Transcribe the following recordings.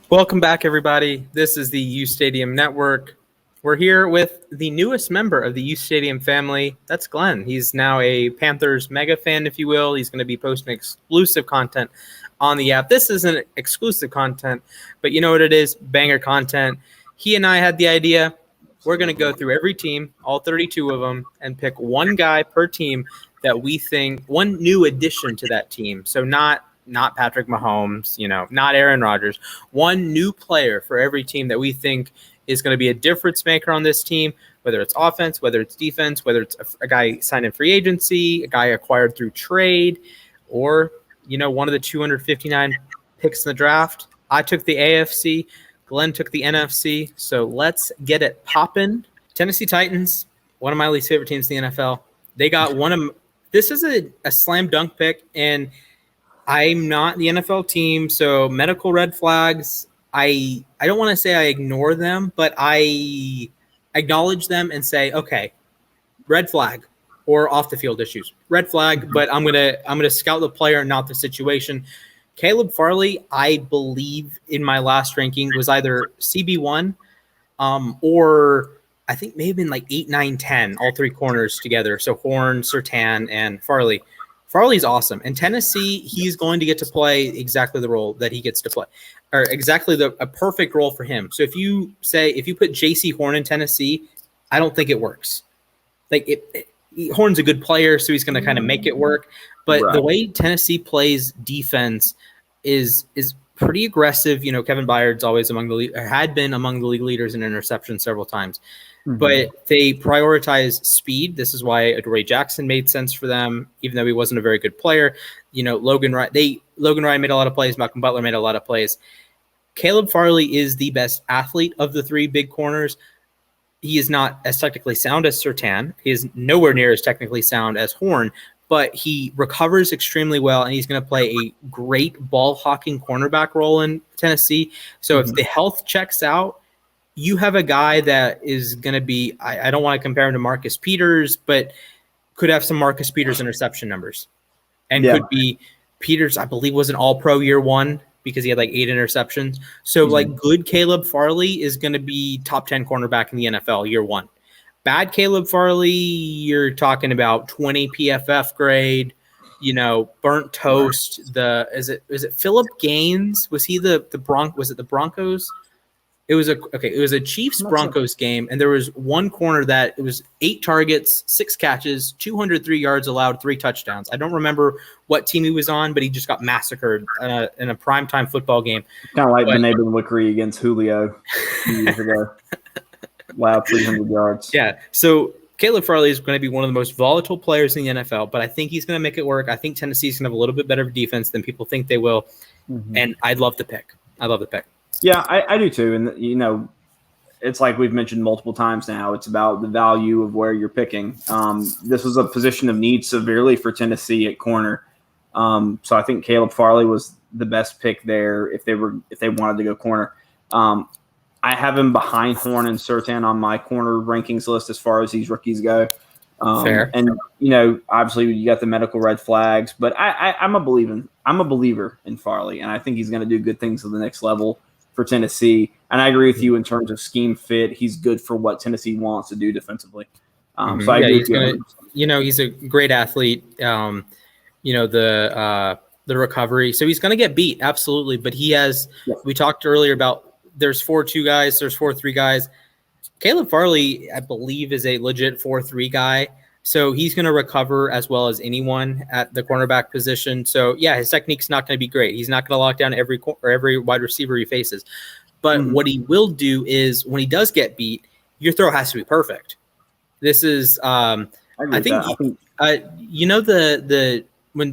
Welcome back, everybody. This is the U Stadium Network. We're here with the newest member of the U Stadium family. That's Glenn. He's now a Panthers mega fan, if you will. He's going to be posting exclusive content on the app. This isn't exclusive content, but you know what it is? Banger content. He and I had the idea. We're going to go through every team, all 32 of them, and pick one guy per team that we think, one new addition to that team. So not Patrick Mahomes, not Aaron Rodgers. One new player for every team that we think is going to be a difference maker on this team, whether it's offense, whether it's defense, whether it's a guy signed in free agency, a guy acquired through trade, or, one of the 259 picks in the draft. I took the AFC. Glenn took the NFC. So let's get it popping. Tennessee Titans, one of my least favorite teams in the NFL. They got this is a slam dunk pick, and I'm not the NFL team, so medical red flags, I don't want to say I ignore them, but I acknowledge them and say, okay, red flag or off the field issues. Red flag, but I'm gonna scout the player, not the situation. Caleb Farley, I believe in my last ranking was either CB1 or I think maybe in like 8, 9, 10, all three corners together. So Horn, Surtain, and Farley. Farley's awesome. In Tennessee, he's going to get to play exactly the role that he gets to play, or exactly a perfect role for him. So if you put J.C. Horn in Tennessee, I don't think it works. Horn's a good player, so he's going to kind of make it work. But The way Tennessee plays defense is pretty aggressive. Kevin Byard's always had been among the league leaders in interceptions several times. Mm-hmm. But they prioritize speed. This is why Adoree Jackson made sense for them, even though he wasn't a very good player. Logan Ryan made a lot of plays. Malcolm Butler made a lot of plays. Caleb Farley is the best athlete of the three big corners. He is not as technically sound as Surtain. He is nowhere near as technically sound as Horn, but he recovers extremely well, and he's going to play a great ball-hawking cornerback role in Tennessee. So if the health checks out, you have a guy that is going to be, I don't want to compare him to Marcus Peters, but could have some Marcus Peters interception numbers. And could be Peters, I believe, was an all-pro year one because he had like 8 interceptions. So good Caleb Farley is going to be top 10 cornerback in the NFL year one. Bad Caleb Farley, you're talking about 20 PFF grade, burnt toast. Is it Philip Gaines? Was he the Broncos? It was a Chiefs Broncos game, and there was one corner that it was 8 targets, 6 catches, 203 yards allowed, 3 touchdowns. I don't remember what team he was on, but he just got massacred in a primetime football game. Kind of like Benabin Wickery against Julio a few years ago. Wow, 300 yards. Yeah, so Caleb Farley is going to be one of the most volatile players in the NFL, but I think he's going to make it work. I think Tennessee's going to have a little bit better defense than people think they will, and I'd love the pick. Yeah, I do too. And, it's like we've mentioned multiple times now. It's about the value of where you're picking. This was a position of need severely for Tennessee at corner. So I think Caleb Farley was the best pick there if they wanted to go corner. I have him behind Horn and Surtain on my corner rankings list as far as these rookies go. Fair. And, obviously you got the medical red flags, but I'm a believer in Farley, and I think he's going to do good things at the next level for Tennessee. And I agree with you in terms of scheme fit. He's good for what Tennessee wants to do defensively. So I agree with you. He's a great athlete. The recovery. So he's going to get beat. Absolutely. But he has, we talked earlier about there's 4-2 guys, there's 4-3 guys. Caleb Farley, I believe, is a legit 4-3 guy. So he's going to recover as well as anyone at the cornerback position. So, his technique's not going to be great. He's not going to lock down every wide receiver he faces. But what he will do is when he does get beat, your throw has to be perfect. This is I think when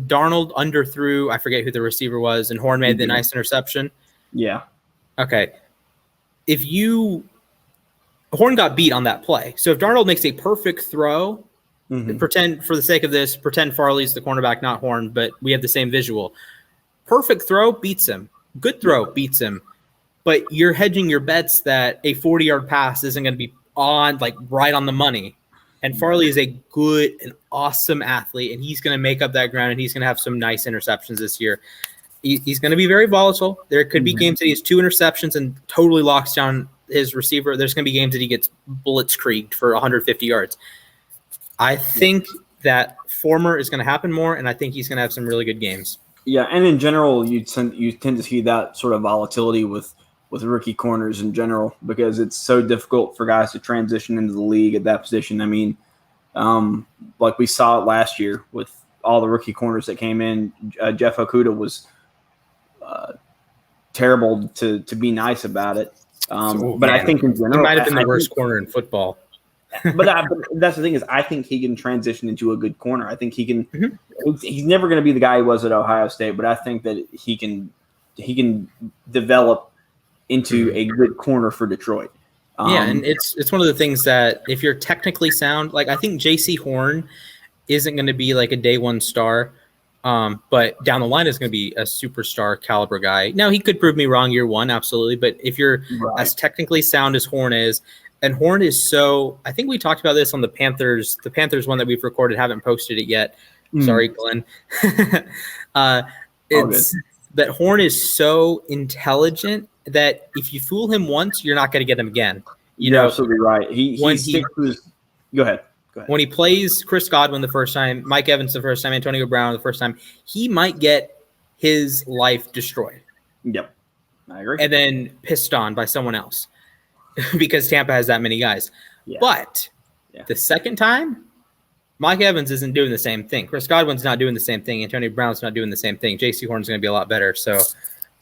Darnold underthrew, I forget who the receiver was, and Horn made the nice interception. Yeah. Okay. Horn got beat on that play. So if Darnold makes a perfect throw, pretend for the sake of this, pretend Farley's the cornerback, not Horn, but we have the same visual. Perfect throw beats him. Good throw beats him. But you're hedging your bets that a 40-yard pass isn't going to be right on the money. And Farley is a good and awesome athlete, and he's going to make up that ground, and he's going to have some nice interceptions this year. He's going to be very volatile. There could be games that he has 2 interceptions and totally locks down his receiver. There's going to be games that he gets blitzkrieged for 150 yards. I think that former is going to happen more, and I think he's going to have some really good games. Yeah, and in general, you tend to see that sort of volatility with rookie corners in general because it's so difficult for guys to transition into the league at that position. I mean, like we saw it last year with all the rookie corners that came in. Jeff Okudah was terrible to be nice about it. But I think in general, he might have been the worst corner in football. but that's the thing is, I think he can transition into a good corner. I think he can. He's never going to be the guy he was at Ohio State, but I think that he can develop into a good corner for Detroit. And it's one of the things that if you're technically sound, like I think J.C. Horn isn't going to be like a day one star, but down the line is going to be a superstar caliber guy. Now he could prove me wrong year one, absolutely. But if you're as technically sound as Horn is, and Horn is so, I think we talked about this on the Panthers one that we've recorded, haven't posted it yet. Sorry, Glenn. It's that Horn is so intelligent that if you fool him once, you're not going to get him again. You're absolutely right. Go ahead. When he plays Chris Godwin the first time, Mike Evans the first time, Antonio Brown the first time, he might get his life destroyed. Yep, I agree. And then pissed on by someone else because Tampa has that many guys. Yeah. But the second time, Mike Evans isn't doing the same thing. Chris Godwin's not doing the same thing. Antonio Brown's not doing the same thing. J.C. Horn's going to be a lot better. So